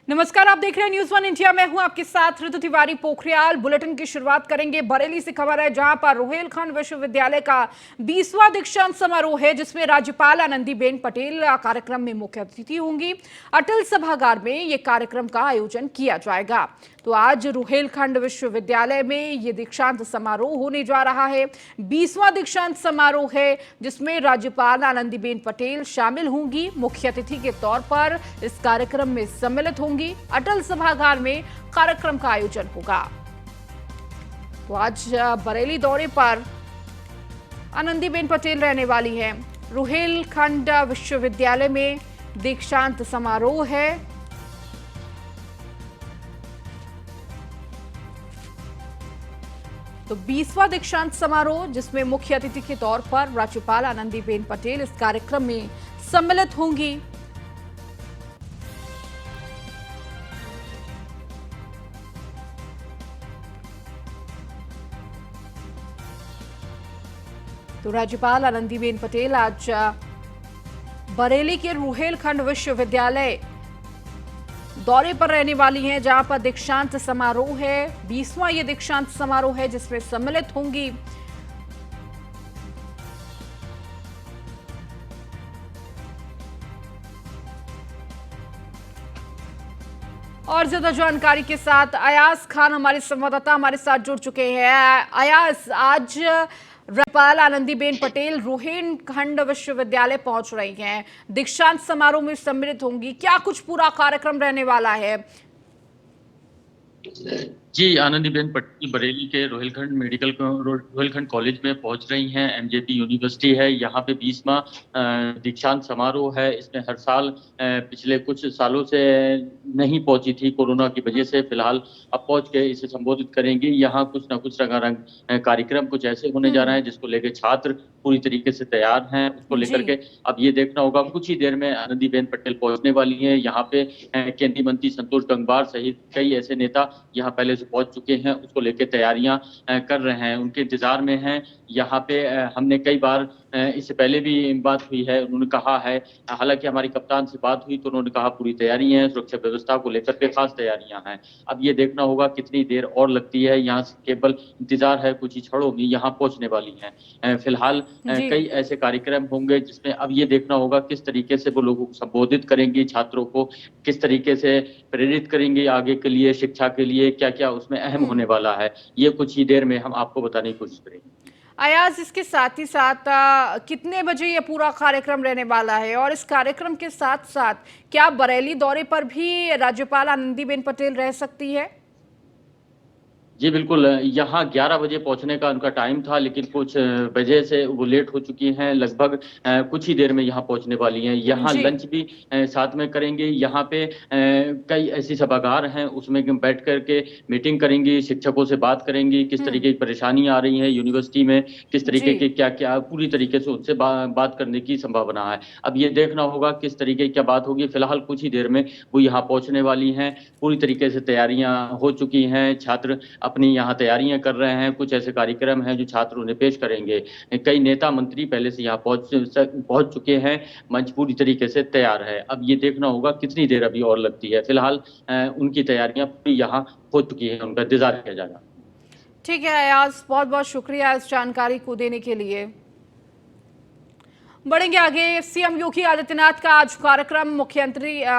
नमस्कार, आप देख रहे हैं न्यूज वन इंडिया। मैं हूं आपके साथ ऋतु तिवारी पोखरियाल। बुलेटिन की शुरुआत करेंगे बरेली से। खबर है जहां पर रुहेलखंड विश्वविद्यालय का 20वां दीक्षांत समारोह है, जिसमें राज्यपाल आनंदीबेन पटेल कार्यक्रम में मुख्य अतिथि होंगी। अटल सभागार में यह कार्यक्रम का आयोजन किया जाएगा। तो आज रुहेलखंड विश्वविद्यालय में ये दीक्षांत समारोह होने जा रहा है। 20वां दीक्षांत समारोह है, जिसमें राज्यपाल आनंदीबेन पटेल शामिल होंगी। मुख्य अतिथि के तौर पर इस कार्यक्रम में सम्मिलित होंगी। अटल सभागार में कार्यक्रम का आयोजन होगा। तो आज बरेली दौरे पर आनंदीबेन पटेल रहने वाली हैं। रुहेलखंड विश्वविद्यालय में दीक्षांत समारोह है। तो 20वां दीक्षांत समारोह, जिसमें मुख्य अतिथि के तौर पर राज्यपाल आनंदीबेन पटेल इस कार्यक्रम में सम्मिलित होंगी। तो राज्यपाल आनंदीबेन पटेल आज बरेली के रुहेलखंड विश्वविद्यालय दौरे पर रहने वाली हैं, जहां पर दीक्षांत समारोह है। 20वां ये दीक्षांत समारोह है, जिसमें सम्मिलित होंगी। और ज्यादा जानकारी के साथ अयाज खान हमारे संवाददाता हमारे साथ जुड़ चुके हैं। अयाज, आज राज्यपाल आनंदीबेन पटेल रुहेलखंड विश्वविद्यालय पहुंच रही हैं, दीक्षांत समारोह में सम्मिलित होंगी। क्या कुछ पूरा कार्यक्रम रहने वाला है? जी, आनंदीबेन पटेल बरेली के रोहिलखंड कॉलेज में पहुंच रही हैं। एमजेपी यूनिवर्सिटी है, यहाँ पे 20वां दीक्षांत समारोह है। इसमें हर साल पिछले कुछ सालों से नहीं पहुंची थी कोरोना की वजह से। फिलहाल अब पहुंच के इसे संबोधित करेंगी। यहाँ कुछ ना कुछ रंगारंग कार्यक्रम कुछ ऐसे होने जा रहे हैं जिसको लेकर छात्र पूरी तरीके से तैयार हैं। उसको लेकर के अब ये देखना होगा। कुछ ही देर में आनंदीबेन पटेल पहुंचने वाली हैं। यहाँ पे केंद्रीय मंत्री संतोष गंगवार सहित कई ऐसे नेता यहाँ पहले पहुंच चुके हैं। उसको लेकर तैयारियां कर रहे हैं, उनके इंतजार में हैं। यहाँ पे हमने कई बार इससे पहले भी बात हुई है। उन्होंने कहा है, हालांकि हमारी कप्तान से बात हुई तो उन्होंने कहा पूरी तैयारी है, सुरक्षा व्यवस्था को लेकर के खास तैयारियां हैं। अब ये देखना होगा कितनी देर और लगती है। यहाँ से केवल इंतजार है, कुछ ही क्षणों में यहाँ पहुंचने वाली हैं। फिलहाल कई ऐसे कार्यक्रम होंगे जिसमें अब ये देखना होगा किस तरीके से वो लोगों को संबोधित करेंगी, छात्रों को किस तरीके से प्रेरित करेंगे आगे के लिए, शिक्षा के लिए क्या क्या उसमें अहम होने वाला है। ये कुछ ही देर में हम आपको बताने की कोशिश करेंगे। अयाज, इसके साथ ही साथ कितने बजे ये पूरा कार्यक्रम रहने वाला है? और इस कार्यक्रम के साथ साथ क्या बरेली दौरे पर भी राज्यपाल आनंदीबेन पटेल रह सकती है? जी बिल्कुल, यहाँ 11 बजे पहुंचने का उनका टाइम था, लेकिन कुछ वजह से वो लेट हो चुकी हैं। लगभग कुछ ही देर में यहाँ पहुंचने वाली हैं। यहाँ लंच भी साथ में करेंगे। यहाँ पे कई ऐसी सभागार हैं, उसमें बैठ करके मीटिंग करेंगी, शिक्षकों से बात करेंगी, किस तरीके की परेशानी आ रही है यूनिवर्सिटी में, किस तरीके के क्या क्या पूरी तरीके से उनसे बात करने की संभावना है। अब ये देखना होगा किस तरीके की क्या बात होगी। फिलहाल कुछ ही देर में वो यहाँ पहुंचने वाली हैं। पूरी तरीके से तैयारियां हो चुकी हैं। छात्र अपनी यहाँ तैयारियां कर रहे हैं। कुछ ऐसे कार्यक्रम हैं जो छात्र उन्हें पेश करेंगे। कई नेता मंत्री पहले से यहाँ पहुंच चुके हैं। मंच पूरी तरीके से तैयार है। अब ये देखना होगा कितनी देर अभी और लगती है। फिलहाल उनकी तैयारियां पूरी यहाँ हो चुकी है, उनका इंतजार किया जाएगा। ठीक है अयाज, बहुत बहुत शुक्रिया इस जानकारी को देने के लिए। बढ़ेंगे आगे। सीएम योगी आदित्यनाथ का आज कार्यक्रम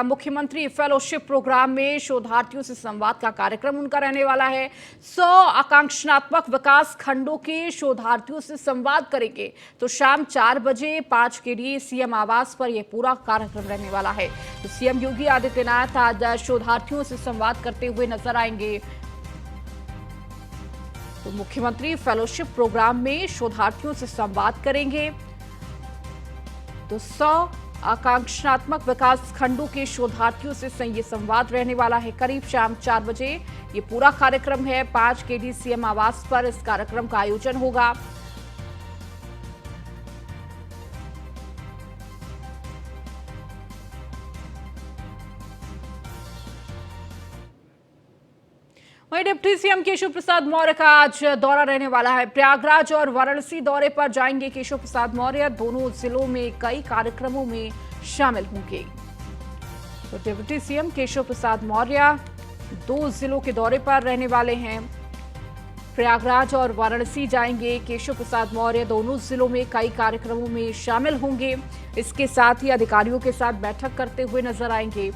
मुख्यमंत्री फेलोशिप प्रोग्राम में शोधार्थियों से संवाद का कार्यक्रम उनका रहने वाला है। 100 आकांक्षात्मक विकास खंडों के शोधार्थियों से संवाद करेंगे। तो शाम 4 बजे 5 के लिए सीएम आवास पर यह पूरा कार्यक्रम रहने वाला है। तो सीएम योगी आदित्यनाथ आज शोधार्थियों से संवाद करते हुए नजर आएंगे। तो मुख्यमंत्री फेलोशिप प्रोग्राम में शोधार्थियों से संवाद करेंगे। तो 100 आकांक्षात्मक विकास खंडों के शोधार्थियों से ये संवाद रहने वाला है। करीब शाम 4 बजे ये पूरा कार्यक्रम है। 5 केडी सीएम आवास पर इस कार्यक्रम का आयोजन होगा। वहीं डिप्टी सीएम केशव प्रसाद मौर्य का आज दौरा रहने वाला है। प्रयागराज और वाराणसी दौरे पर जाएंगे केशव प्रसाद मौर्य। दोनों जिलों में कई कार्यक्रमों में शामिल होंगे। तो डिप्टी सीएम केशव प्रसाद मौर्य 2 जिलों के दौरे पर रहने वाले हैं। प्रयागराज और वाराणसी जाएंगे केशव प्रसाद मौर्य। दोनों जिलों में कई कार्यक्रमों में शामिल होंगे। इसके साथ ही अधिकारियों के साथ बैठक करते हुए नजर आएंगे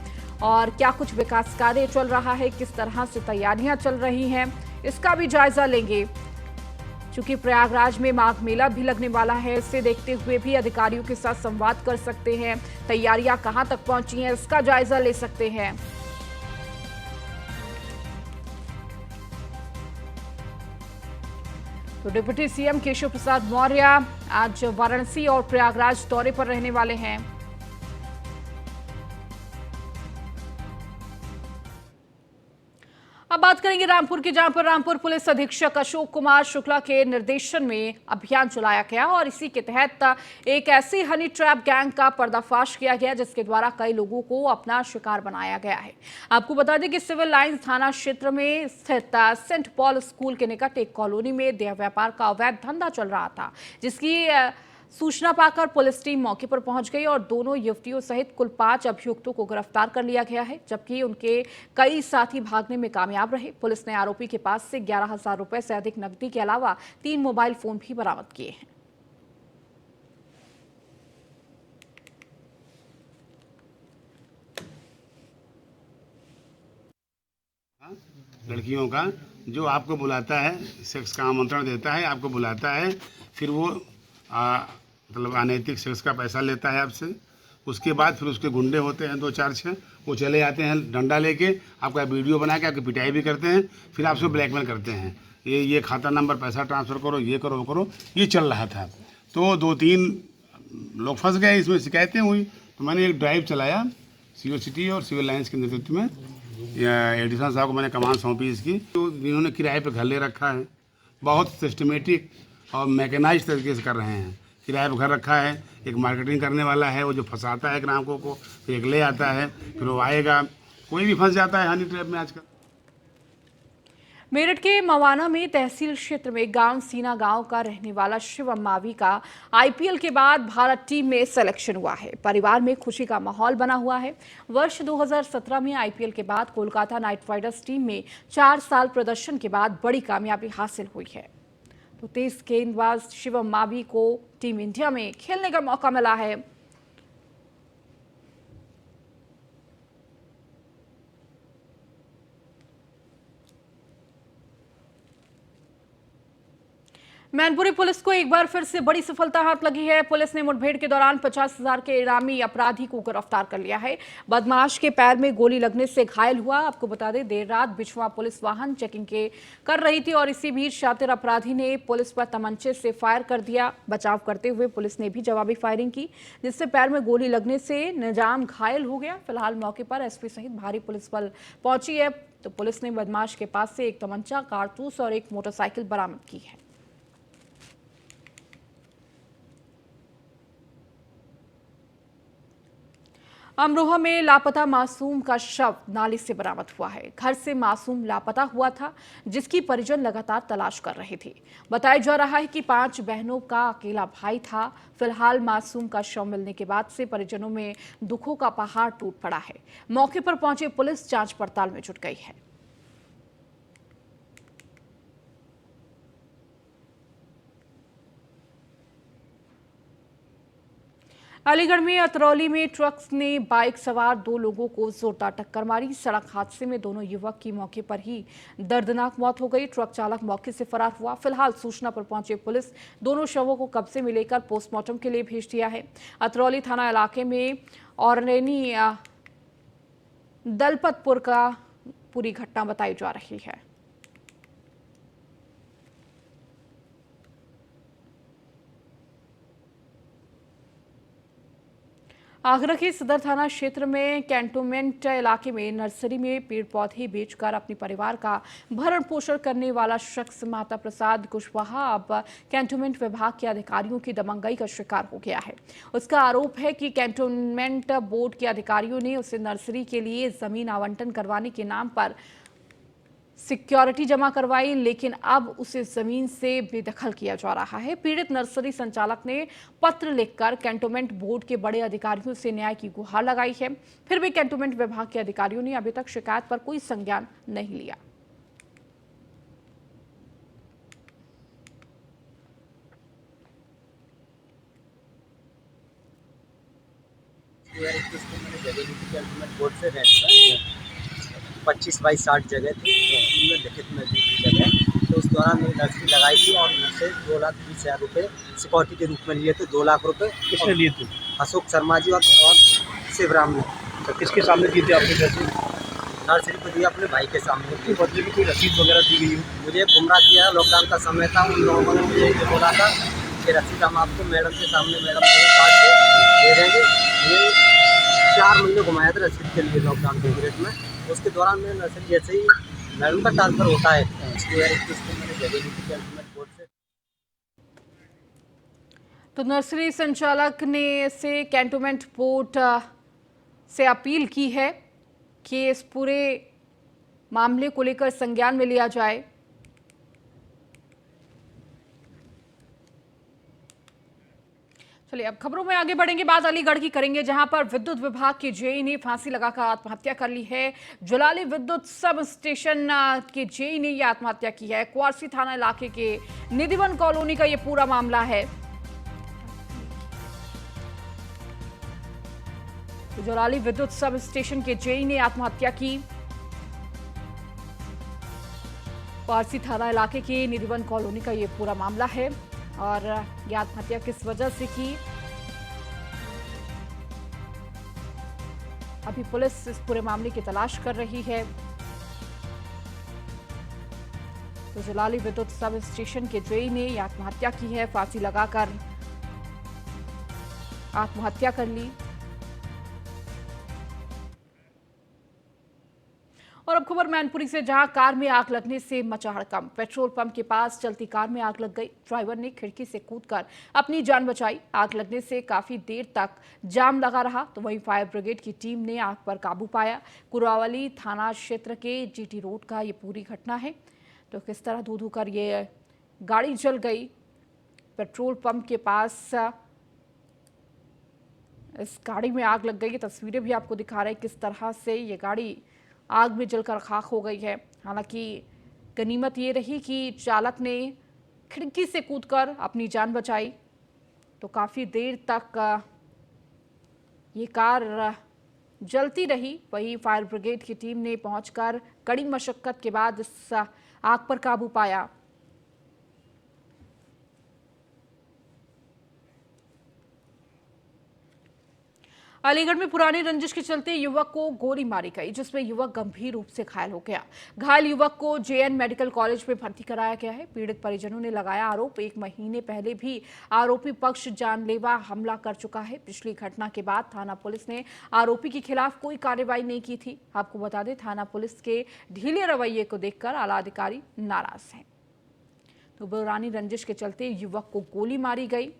और क्या कुछ विकास कार्य चल रहा है, किस तरह से तैयारियां चल रही हैं, इसका भी जायजा लेंगे। चूंकि प्रयागराज में माघ मेला भी लगने वाला है, इसे देखते हुए भी अधिकारियों के साथ संवाद कर सकते हैं। तैयारियां कहां तक पहुंची हैं, इसका जायजा ले सकते हैं। तो डिप्टी सीएम केशव प्रसाद मौर्य आज वाराणसी और प्रयागराज दौरे पर रहने वाले हैं। अब बात करेंगे रामपुर की, जहां पर रामपुर पुलिस अधीक्षक अशोक कुमार शुक्ला के निर्देशन में अभियान चलाया गया और इसी के तहत एक ऐसी हनी ट्रैप गैंग का पर्दाफाश किया गया जिसके द्वारा कई लोगों को अपना शिकार बनाया गया है। आपको बता दें कि सिविल लाइंस थाना क्षेत्र में स्थित सेंट पॉल स्कूल के निकट एक कॉलोनी में देह व्यापार का अवैध धंधा चल रहा था, जिसकी सूचना पाकर पुलिस टीम मौके पर पहुंच गई और दोनों युवतियों सहित कुल 5 अभियुक्तों को गिरफ्तार कर लिया गया है, जबकि उनके कई साथी भागने में कामयाब रहे। पुलिस ने आरोपी के पास से 11,000 रुपए से अधिक नकदी के अलावा 3 मोबाइल फोन भी बरामद किए हैं। लड़कियों का जो आपको बुलाता है, सेक्स का आमंत्रण देता है, आपको बुलाता है, फिर वो मतलब अनैतिक सेक्स का पैसा लेता है आपसे। उसके बाद फिर उसके गुंडे होते हैं 2-4-6, वो चले जाते हैं डंडा लेके, आपका वीडियो बना के आपकी पिटाई भी करते हैं, फिर आपसे ब्लैकमेल करते हैं, ये खाता नंबर पैसा ट्रांसफ़र करो, ये करो वो करो। ये चल रहा था। तो 2-3 लोग फंस गए, इसमें शिकायतें हुई। तो मैंने एक ड्राइव चलाया सीओ सिटी और सिविल लाइन्स के नेतृत्व में। एडिशनल साहब को मैंने कमान सौंपी इसकी। तो इन्होंने किराए पे घर ले रखा है, बहुत सिस्टमेटिक और मैकेनाइज तरीके से कर रहे हैं। किराए पे घर रखा है, एक मार्केटिंग करने वाला है, वो जो फंसाता है ग्राहकों को, फिर एक ले आता है, फिर वो आएगा। कोई भी फंस जाता है हनी ट्रैप में आजकल। मेरठ के मवाना में तहसील क्षेत्र में गांव सीना गांव का रहने वाला शिवम मावी का आईपीएल के बाद भारत टीम में सिलेक्शन हुआ है। परिवार में खुशी का माहौल बना हुआ है। वर्ष 2017 में आईपीएल के बाद कोलकाता नाइट राइडर्स टीम में 4 साल प्रदर्शन के बाद बड़ी कामयाबी हासिल हुई है। तो तेज गेंदबाज शिवम मावी को टीम इंडिया में खेलने का मौका मिला है। मैनपुरी पुलिस को एक बार फिर से बड़ी सफलता हाथ लगी है। पुलिस ने मुठभेड़ के दौरान 50,000 के इनामी अपराधी को गिरफ्तार कर लिया है। बदमाश के पैर में गोली लगने से घायल हुआ। आपको बता दें, देर रात बिछवा पुलिस वाहन चेकिंग कर रही थी और इसी बीच शातिर अपराधी ने पुलिस पर तमंचे से फायर कर दिया। बचाव करते हुए पुलिस ने भी जवाबी फायरिंग की, जिससे पैर में गोली लगने से निजाम घायल हो गया। फिलहाल मौके पर एसपी सहित भारी पुलिस बल पहुंची है। तो पुलिस ने बदमाश के पास से एक तमंचा, कारतूस और एक मोटरसाइकिल बरामद की है। अमरोहा में लापता मासूम का शव नाली से बरामद हुआ है। घर से मासूम लापता हुआ था, जिसकी परिजन लगातार तलाश कर रहे थे। बताया जा रहा है कि 5 बहनों का अकेला भाई था। फिलहाल मासूम का शव मिलने के बाद से परिजनों में दुखों का पहाड़ टूट पड़ा है। मौके पर पहुंची पुलिस जांच पड़ताल में जुट गई है। अलीगढ़ में अतरौली में ट्रक ने बाइक सवार 2 लोगों को जोरदार टक्कर मारी। सड़क हादसे में दोनों युवक की मौके पर ही दर्दनाक मौत हो गई। ट्रक चालक मौके से फरार हुआ। फिलहाल सूचना पर पहुंचे पुलिस दोनों शवों को कब्जे में लेकर पोस्टमार्टम के लिए भेज दिया है। अतरौली थाना इलाके में औरैनी दलपतपुर का पूरी घटना बताई जा रही है। आगरा के सदर थाना क्षेत्र में कैंटोनमेंट इलाके में नर्सरी में पेड़ पौधे बेचकर अपने परिवार का भरण पोषण करने वाला शख्स माता प्रसाद कुशवाहा अब कैंटोनमेंट विभाग के अधिकारियों की दबंगई का शिकार हो गया है। उसका आरोप है कि कैंटोनमेंट बोर्ड के अधिकारियों ने उसे नर्सरी के लिए जमीन आवंटन करवाने के नाम पर सिक्योरिटी जमा करवाई, लेकिन अब उसे जमीन से बेदखल किया जा रहा है। पीड़ित नर्सरी संचालक ने पत्र लिखकर कैंटोनमेंट बोर्ड के बड़े अधिकारियों से न्याय की गुहार लगाई है। फिर भी कैंटोनमेंट विभाग के अधिकारियों ने अभी तक शिकायत पर कोई संज्ञान नहीं लिया। मैंने जगह ली थी कैंटोनमेंट बोर्ड से रेंट पर 25 बाई 60 जगह थी, उनमें लिखित में दी थी जगह। तो उस दौरान मैंने नर्सरी लगाई थी और उनसे 2,20,000 रुपये सिक्योरिटी के रूप में लिए थे। 2 लाख रुपये किसने लिए थे? अशोक शर्मा जी और शिवराम ने। तो किसके सामने दी थी आपने पैसे? नर्सरी पर दिया अपने भाई के सामने। तो बदले में कोई रसीद वगैरह दी गई हो? मुझे गुमराह किया, लॉकडाउन का समय था, उन लोगों ने मुझे ये बोला था कि रसीद हम आपको मैडम के सामने मैडम काट के दे देंगे। मुझे 4 महीने घुमाया था रसीद के लिए लॉकडाउन के पीरियड में। उसके दौरान मेरे नर्सरी जैसे ही मैडम का ट्रांसफ़र होता है, मैंने जगह ली थी कैंटोनमेंट बोर्ड से। तो नर्सरी संचालक ने से कैंटोनमेंट बोर्ड से अपील की है कि इस पूरे मामले को लेकर संज्ञान में लिया जाए। चलिए अब खबरों में आगे बढ़ेंगे। बात अलीगढ़ की करेंगे, जहां पर विद्युत विभाग के जेई ने फांसी लगाकर आत्महत्या कर ली है। जुलाली विद्युत सब स्टेशन के जेई ने यह आत्महत्या की है। क्वारसी थाना इलाके के निधिवन कॉलोनी का यह पूरा मामला है। तो जुलाली विद्युत सब स्टेशन के जेई ने आत्महत्या की। क्वारसी थाना इलाके के निधिवन कॉलोनी का यह पूरा मामला है और यह आत्महत्या किस वजह से की, अभी पुलिस इस पूरे मामले की तलाश कर रही है। तो जुलाली विद्युत सब स्टेशन के जेई ने यह आत्महत्या की है, फांसी लगाकर आत्महत्या कर ली। और अब खबर मैनपुरी से, जहां कार में आग लगने से मचा हड़कंप। पेट्रोल पंप के पास चलती कार में आग लग गई। ड्राइवर ने खिड़की से कूदकर अपनी जान बचाई। आग लगने से काफी देर तक जाम लगा रहा, तो वहीं फायर ब्रिगेड की टीम ने आग पर काबू पाया। कुरावली थाना क्षेत्र के जीटी रोड का ये पूरी घटना है। तो किस तरह धू धू कर ये गाड़ी जल गई। पेट्रोल पंप के पास इस गाड़ी में आग लग गई। ये तस्वीरें भी आपको दिखा रहे हैं किस तरह से ये गाड़ी आग में जलकर खाक हो गई है। हालांकि गनीमत ये रही कि चालक ने खिड़की से कूदकर अपनी जान बचाई। तो काफ़ी देर तक ये कार जलती रही। वहीं फायर ब्रिगेड की टीम ने पहुंचकर कड़ी मशक्कत के बाद इस आग पर काबू पाया। अलीगढ़ में पुरानी रंजिश के चलते युवक को गोली मारी गई, जिसमें युवक गंभीर रूप से घायल हो गया। घायल युवक को जेएन मेडिकल कॉलेज में भर्ती कराया गया है। पीड़ित परिजनों ने लगाया आरोप, 1 महीने पहले भी आरोपी पक्ष जानलेवा हमला कर चुका है। पिछली घटना के बाद थाना पुलिस ने आरोपी के खिलाफ कोई कार्रवाई नहीं की थी। आपको बता दें, थाना पुलिस के ढीले रवैये को देखकर आला अधिकारी नाराज हैं। तो पुरानी रंजिश के चलते युवक को गोली मारी गई।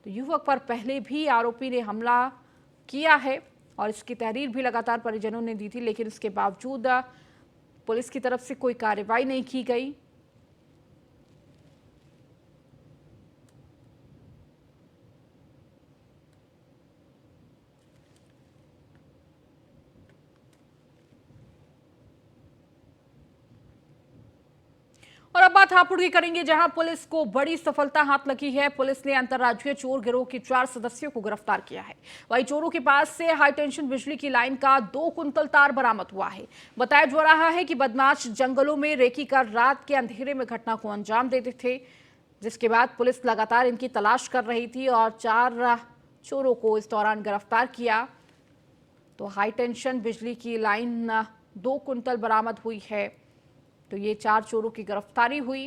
तो युवक पर पहले भी आरोपी ने हमला किया है और इसकी तहरीर भी लगातार परिजनों ने दी थी, लेकिन इसके बावजूद पुलिस की तरफ से कोई कार्रवाई नहीं की गई। और अब बात हापुड़ की करेंगे, जहां पुलिस को बड़ी सफलता हाथ लगी है। पुलिस ने अंतर्राज्यीय चोर गिरोह के 4 सदस्यों को गिरफ्तार किया है। वहीं चोरों के पास से हाई टेंशन बिजली की लाइन का 2 कुंतल तार बरामद हुआ है। बताया जा रहा है कि बदमाश जंगलों में रेकी कर रात के अंधेरे में घटना को अंजाम देते थे, जिसके बाद पुलिस लगातार इनकी तलाश कर रही थी और 4 चोरों को इस दौरान गिरफ्तार किया। तो हाई टेंशन बिजली की लाइन 2 कुंतल बरामद हुई है। तो ये 4 चोरों की गिरफ्तारी हुई।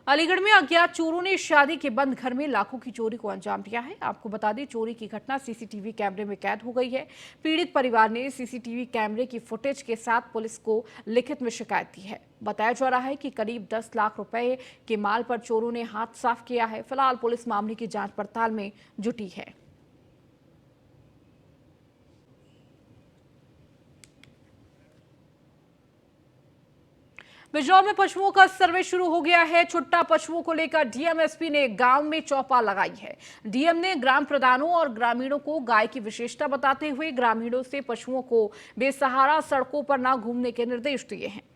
अलीगढ़ में अज्ञात चोरों ने शादी के बंद घर में लाखों की चोरी को अंजाम दिया है। आपको बता दें, चोरी की घटना सीसीटीवी कैमरे में कैद हो गई है। पीड़ित परिवार ने सीसीटीवी कैमरे की फुटेज के साथ पुलिस को लिखित में शिकायत दी है। बताया जा रहा है कि करीब 10 लाख रुपए के माल पर चोरों ने हाथ साफ किया है। फिलहाल पुलिस मामले की जांच पड़ताल में जुटी है। बिजनौर में पशुओं का सर्वे शुरू हो गया है। छुट्टा पशुओं को लेकर डीएम एसपी ने गांव में चौपाल लगाई है। डीएम ने ग्राम प्रधानों और ग्रामीणों को गाय की विशेषता बताते हुए ग्रामीणों से पशुओं को बेसहारा सड़कों पर न घूमने के निर्देश दिए हैं।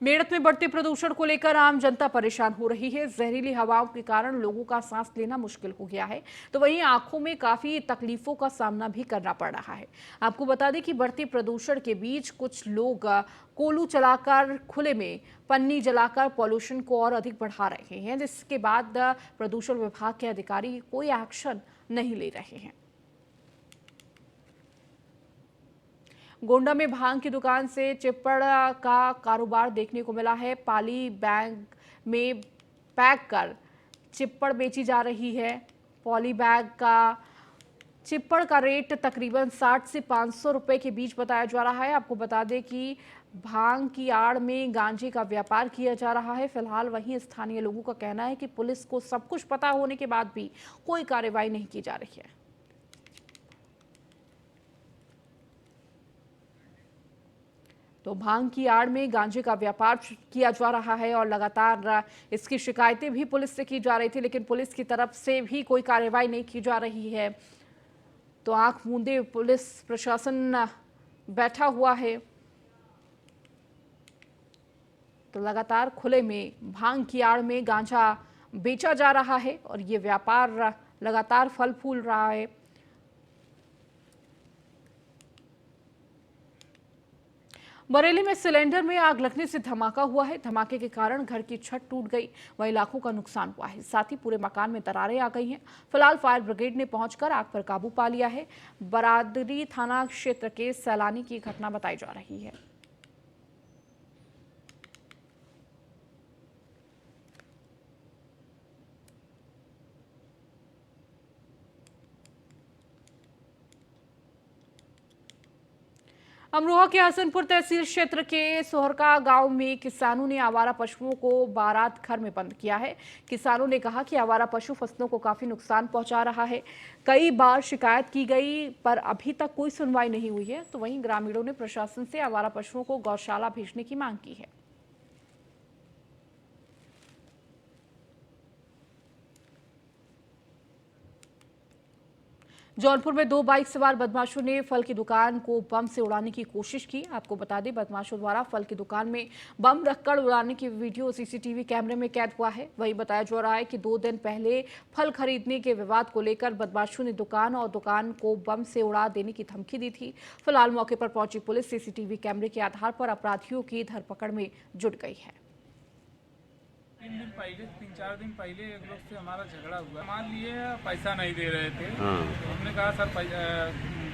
मेरठ में बढ़ते प्रदूषण को लेकर आम जनता परेशान हो रही है। जहरीली हवाओं के कारण लोगों का सांस लेना मुश्किल हो गया है, तो वहीं आंखों में काफी तकलीफों का सामना भी करना पड़ रहा है। आपको बता दें कि बढ़ते प्रदूषण के बीच कुछ लोग कोयला चलाकर खुले में पन्नी जलाकर पॉल्यूशन को और अधिक बढ़ा रहे हैं, जिसके बाद प्रदूषण विभाग के अधिकारी कोई एक्शन नहीं ले रहे हैं। गोंडा में भांग की दुकान से चिप्पड़ का कारोबार देखने को मिला है। पाली बैग में पैक कर चिप्पड़ बेची जा रही है। पॉली बैग का चिप्पड़ का रेट तकरीबन 60 से 500 रुपए के बीच बताया जा रहा है। आपको बता दें कि भांग की आड़ में गांजे का व्यापार किया जा रहा है। फिलहाल वहीं स्थानीय लोगों का कहना है कि पुलिस को सब कुछ पता होने के बाद भी कोई कार्रवाई नहीं की जा रही है। तो भांग की आड़ में गांजे का व्यापार किया जा रहा है और लगातार इसकी शिकायतें भी पुलिस से की जा रही थी, लेकिन पुलिस की तरफ से भी कोई कार्रवाई नहीं की जा रही है। तो आंख मूंदे पुलिस प्रशासन बैठा हुआ है। तो लगातार खुले में भांग की आड़ में गांजा बेचा जा रहा है और ये व्यापार लगातार फल फूल रहा है। बरेली में सिलेंडर में आग लगने से धमाका हुआ है। धमाके के कारण घर की छत टूट गई, वहीं लाखों का नुकसान हुआ है। साथ ही पूरे मकान में दरारें आ गई हैं। फिलहाल फायर ब्रिगेड ने पहुंचकर आग पर काबू पा लिया है। बरादरी थाना क्षेत्र के सैलानी की घटना बताई जा रही है। अमरोहा के हसनपुर तहसील क्षेत्र के सोहरका गांव में किसानों ने आवारा पशुओं को बारात घर में बंद किया है। किसानों ने कहा कि आवारा पशु फसलों को काफी नुकसान पहुंचा रहा है। कई बार शिकायत की गई पर अभी तक कोई सुनवाई नहीं हुई है। तो वहीं ग्रामीणों ने प्रशासन से आवारा पशुओं को गौशाला भेजने की मांग की है। जौनपुर में 2 बाइक सवार बदमाशों ने फल की दुकान को बम से उड़ाने की कोशिश की। आपको बता दें, बदमाशों द्वारा फल की दुकान में बम रखकर उड़ाने की वीडियो सीसीटीवी कैमरे में कैद हुआ है। वहीं बताया जा रहा है कि 2 दिन पहले फल खरीदने के विवाद को लेकर बदमाशों ने दुकान को बम से उड़ा देने की धमकी दी थी। फिलहाल मौके पर पहुंची पुलिस सीसीटीवी कैमरे के आधार पर अपराधियों की धरपकड़ में जुट गई है। 3-4 दिन पहले एक लोग से हमारा झगड़ा हुआ। मान लिए पैसा नहीं दे रहे थे। तो हमने कहा सर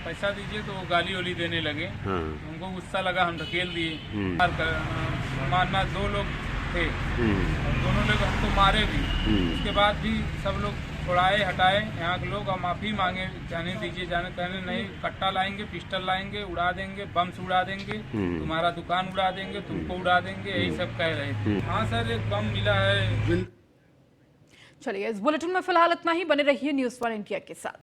पैसा दीजिए, तो वो गाली वाली देने लगे। उनको गुस्सा लगा, हम ढकेल दिए। मारना 2 लोग थे और दोनों लोग हमको मारे भी। उसके बाद भी सब लोग छुड़ाए हटाए। यहाँ के लोग माफी मांगे, जाने दीजिए, जाने कहने नहीं, कट्टा लाएंगे, पिस्टल लाएंगे, उड़ा देंगे, बम से उड़ा देंगे, तुम्हारा दुकान उड़ा देंगे, तुमको उड़ा देंगे, यही सब कह रहे थे। हाँ सर, एक बम मिला है। चलिए, इस बुलेटिन में फिलहाल इतना ही। बने रहिए न्यूज़ 1 इंडिया के साथ।